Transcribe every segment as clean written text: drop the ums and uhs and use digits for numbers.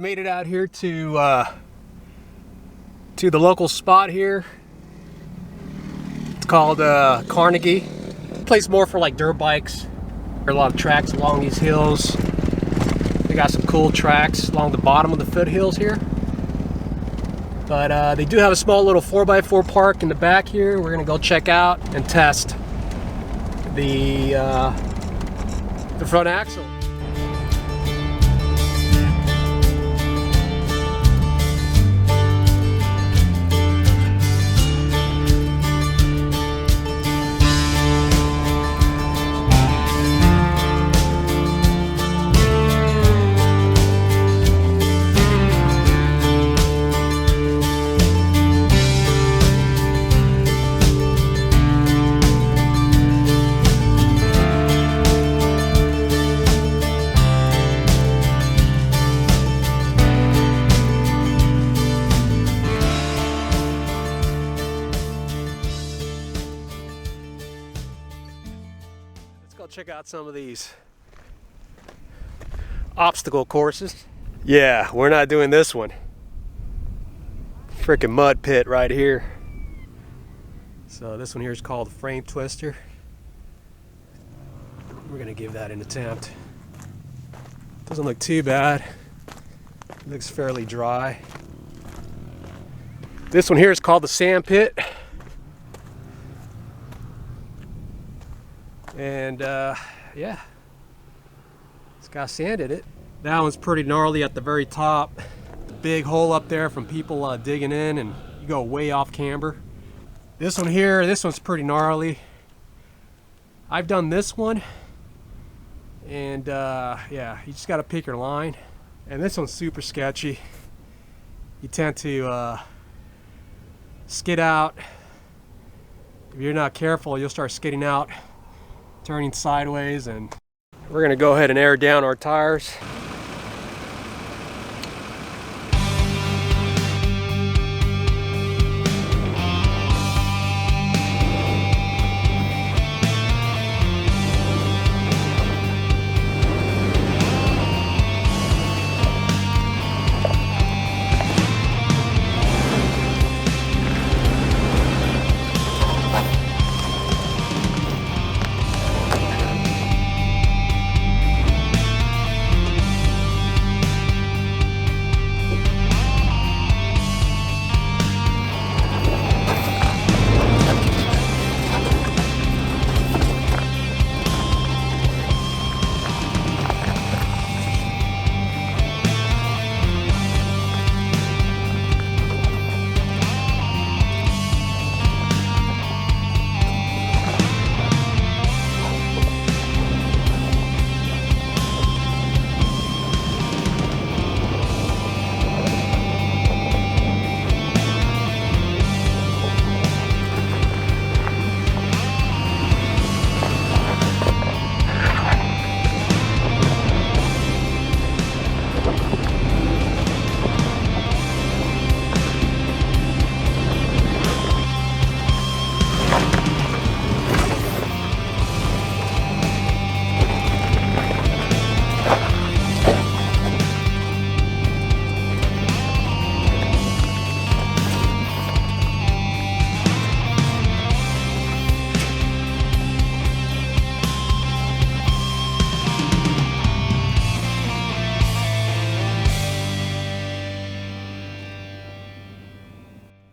made it out here to the local spot here. It's called Carnegie. Place more for like dirt bikes. There are a lot of tracks along these hills. They got some cool tracks along the bottom of the foothills here. But they do have a small little 4x4 park in the back here. We're gonna go check out and test the front axle. Check out some of these obstacle courses. Yeah, we're not doing this one. Freaking mud pit right here. So this one here is called Frame Twister. We're gonna give that an attempt. Doesn't look too bad. It looks fairly dry. This one here is called the Sand Pit. And yeah, it's got sand in it. That one's pretty gnarly at the very top. The big hole up there from people digging in, and you go way off camber. This one here, this one's pretty gnarly. I've done this one, and yeah, you just got to pick your line. And this one's super sketchy. You tend to skid out. If you're not careful, you'll start skidding out, turning sideways, and we're gonna go ahead and air down our tires.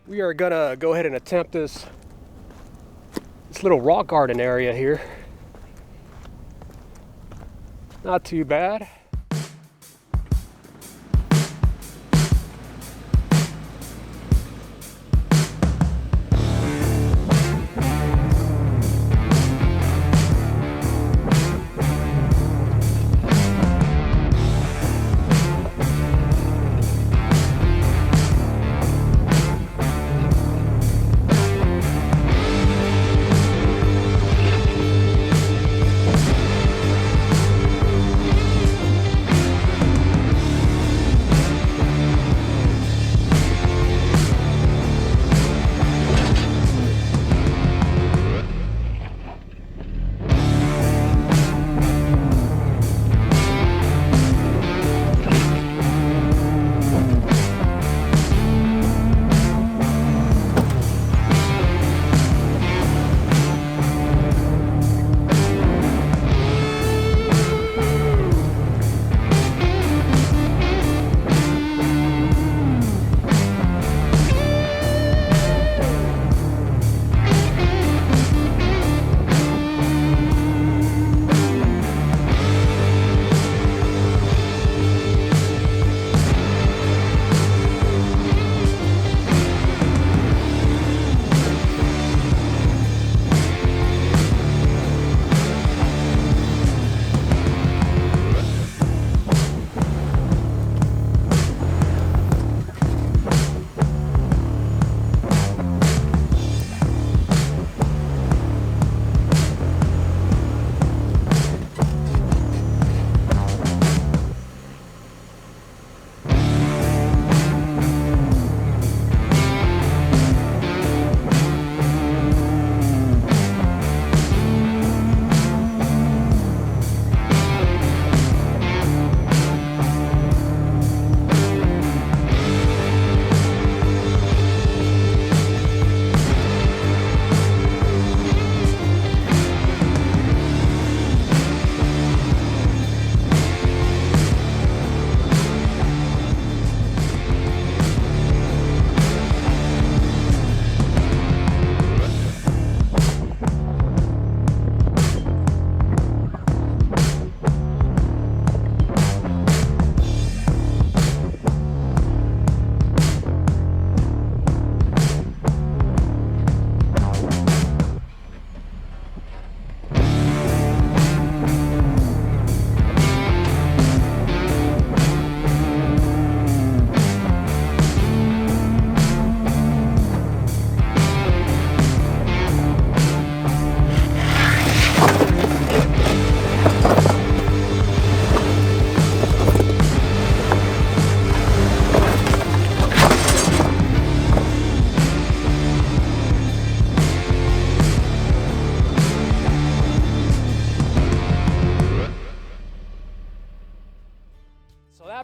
We are gonna go ahead and attempt this little rock garden area here. Not too bad.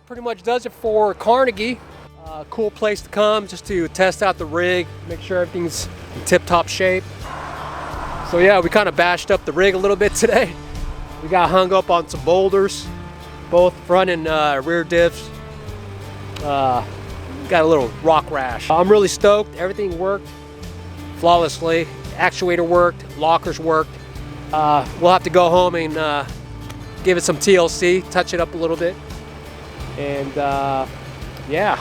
that pretty much does it for Carnegie. Cool place to come just to test out the rig, make sure everything's in tip-top shape. So yeah, we kind of bashed up the rig a little bit today. We got hung up on some boulders, both front and rear diffs. Got a little rock rash. I'm really stoked. Everything worked flawlessly. Actuator worked, lockers worked. We'll have to go home and give it some TLC, touch it up a little bit. And yeah,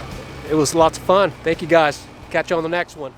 it was lots of fun. Thank you guys. Catch you on the next one.